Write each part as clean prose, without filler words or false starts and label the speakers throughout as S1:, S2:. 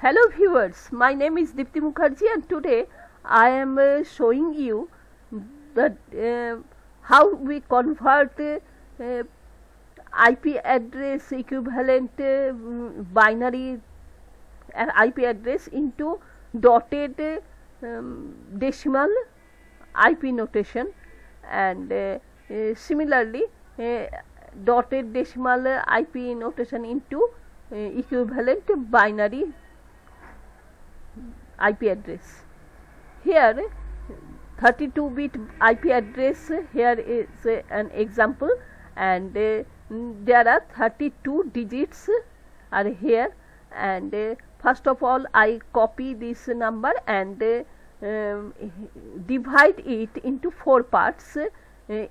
S1: Hello viewers, my name is Deepti Mukherjee and today I am showing you that how we convert IP address equivalent binary IP address into dotted decimal IP notation, and similarly dotted decimal IP notation into equivalent binary IP address. Here 32-bit IP address, here is an example, and there are 32 digits are here, and first of all I copy this number and divide it into 4 parts.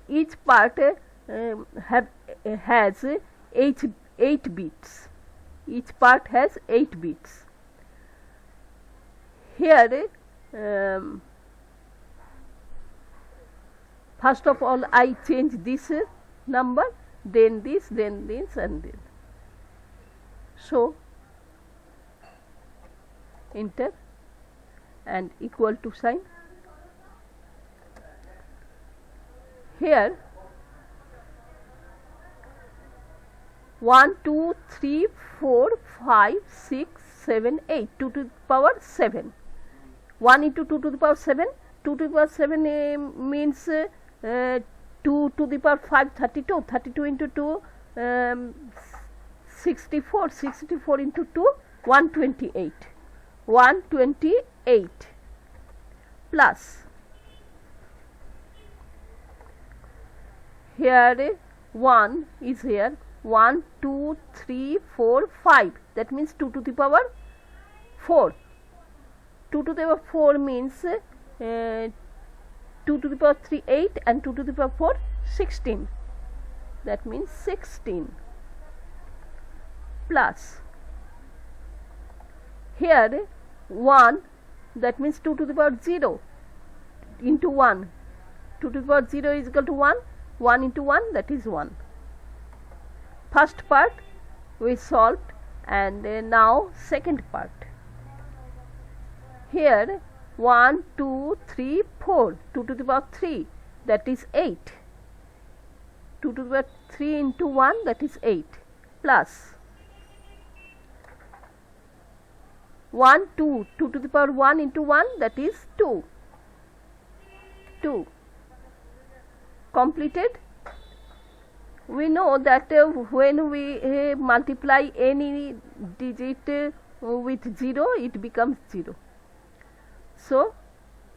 S1: Each part has 8 bits. Each part has 8 bits. Here first of all I change this number, then this, and then. So enter and equal to sign. Here 1 2 3 4 5 6 7 8, 2 to the power 7. 1 into 2 to the power 7, 2 to the power 7 means 2 to the power 5, 32, 32 into 2 64, 64 into 2 128, 128 plus here 1 is here, 1 2 3 4 5, that means 2 to the power 4. 2 to the power 4 means 2 to the power 3 8, and 2 to the power 4 16, that means 16 plus here 1, that means 2 to the power 0 into 1, 2 to the power 0 is equal to 1, 1 into 1, that is 1. First part we solved, and now second part. Here 1 2 3 4, 2 to the power 3, that is 8, 2 to the power 3 into 1, that is 8, plus 1 2, 2 to the power 1 into 1, that is 2, 2 completed. We know that when we multiply any digit with 0, it becomes 0. So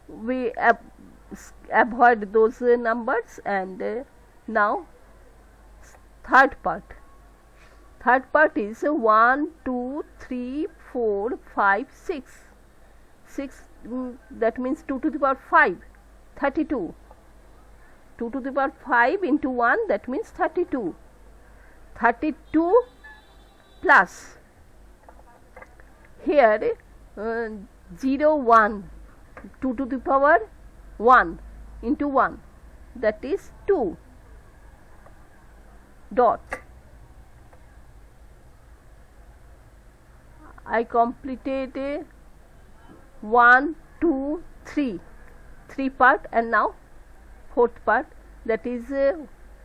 S1: we avoid those numbers, and now third part. Third part is 1 2 3 4 5 6, 6 that means 2 to the power 5, 32. 2 to the power 5 into 1, that means 32. 32 plus here 0 1, 2 to the power 1 into 1, that is 2, dot. I completed 1 2 3, 3 part, and now fourth part, that is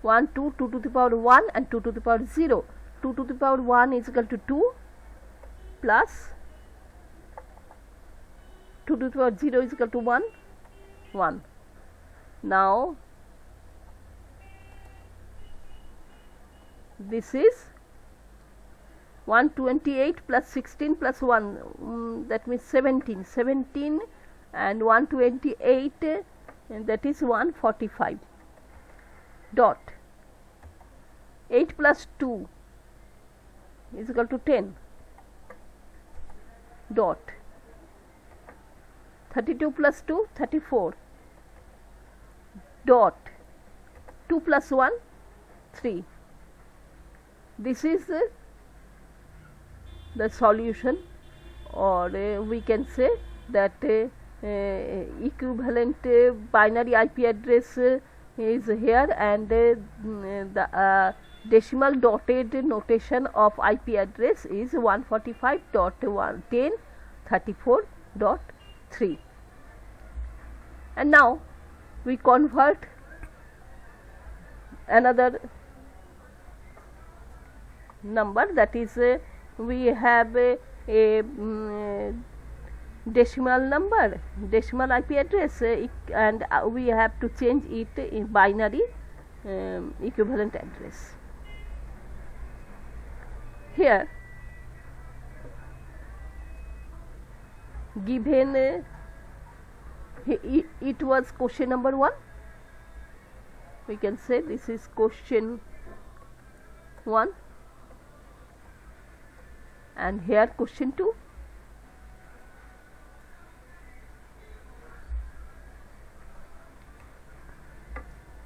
S1: 1 2, 2 to the power 1 and 2 to the power 0. 2 to the power 1 is equal to 2 plus 2 to the power 0 is equal to 1, 1. Now this is 128 plus 16 plus 1, that means 17, 17 and 128, and that is 145, dot. 8 plus 2 is equal to 10, dot. 32 plus 2, 34, dot. 2 plus 1, 3. This is the solution, or we can say that equivalent binary IP address is here, and the decimal dotted notation of IP address is 145.110 34.3. And now we convert another number, that is we have a decimal number, decimal IP address, and we have to change it in binary equivalent address. Here given it was question number 1, we can say this is question 1, and here question 2.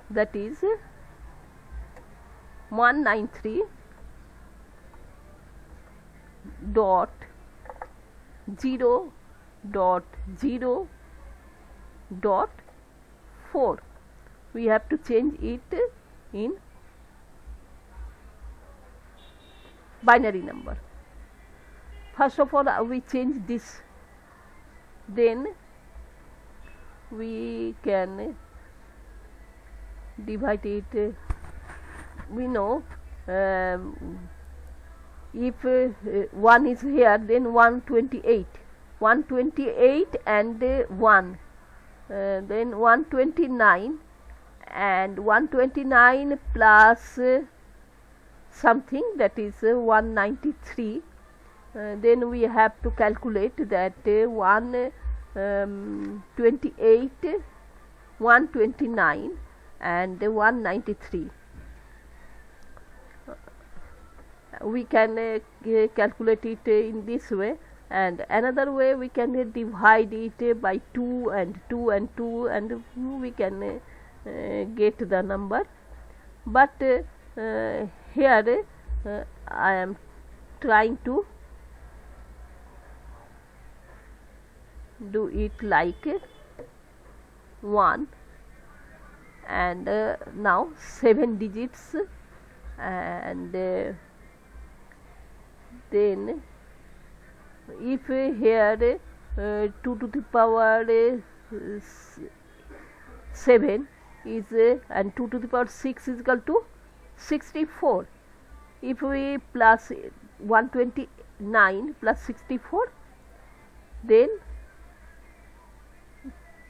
S1: That is 193.0.0.4. We have to change it in binary number. First of all, we change this, then we can divide it. We know if 1 is here, then 128 and 1, then 129, and 129 plus something, that is 193. Then we have to calculate that 128, 129 and 193. We can calculate it in this way, and another way we can divide it by 2 and 2 and 2, and we can get the number. But here I am trying to do it like 1, and now 7 digits, and then if here 2 to the power 7 is and 2 to the power 6 is equal to 64. If we plus 129 plus 64, then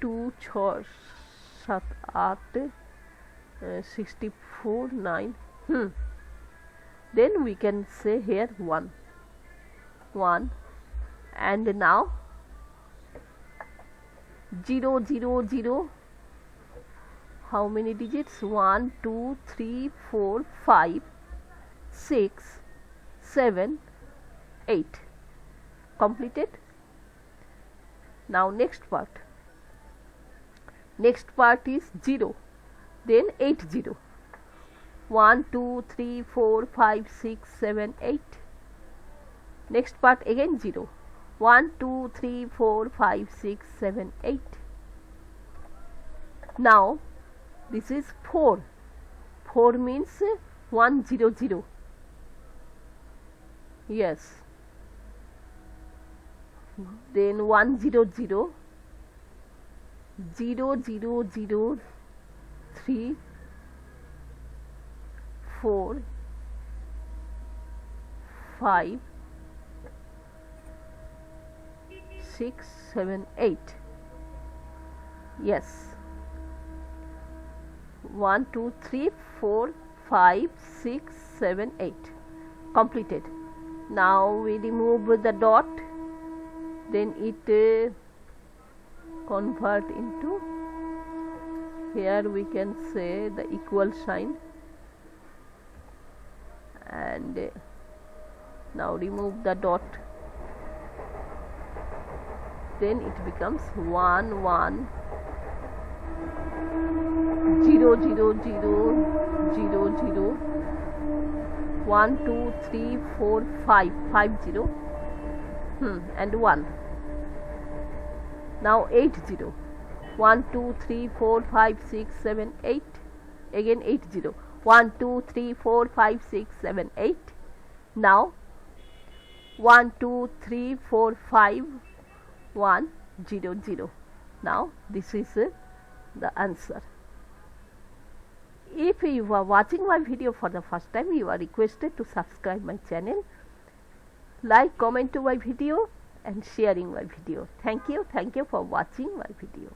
S1: 2 6 7 8 64 9. Then we can say here 1, and now 0 0 0. How many digits? 1 2 3 4 5 6 7 8. Completed. Now next part is 0, then 8 0. 1 2 3 4 5 6 7 8. Next part again 0. 1 2 3 4 5 6 7 8. Now this is 4. 4 means 1 0 0. Yes. Then 1 0 0, 0 0 0 3 4 5 6 7 8. Yes. 1 2 3 4 5 6 7 8. Completed. Now we remove the dot, then it convert into, here we can say the equal sign, and now remove the dot, then it becomes 1 1 0 0 0 0 0 1 2 3 4 5 5 0 and 1. Now 8 0. 1 2 3 4 5 6 7 8. Again 8 0. 1 2 3 4 5 6 7 8. Now 1 2 3 4 5 100. Now this is the answer. If you are watching my video for the first time, you are requested to subscribe my channel, like, comment to my video and sharing my video. Thank you for watching my video.